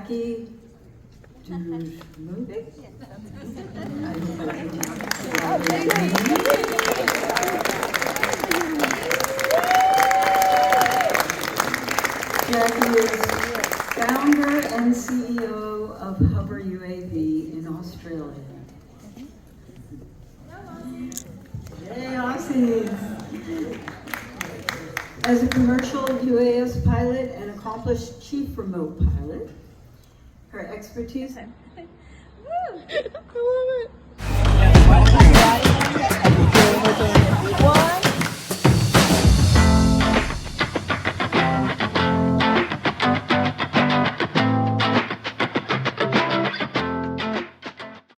Jackie Dujmovic. Jackie is founder and CEO of Hover UAV in Australia. Hey, Aussies! As a commercial UAS pilot and accomplished chief remote pilot, her expertise. I love it.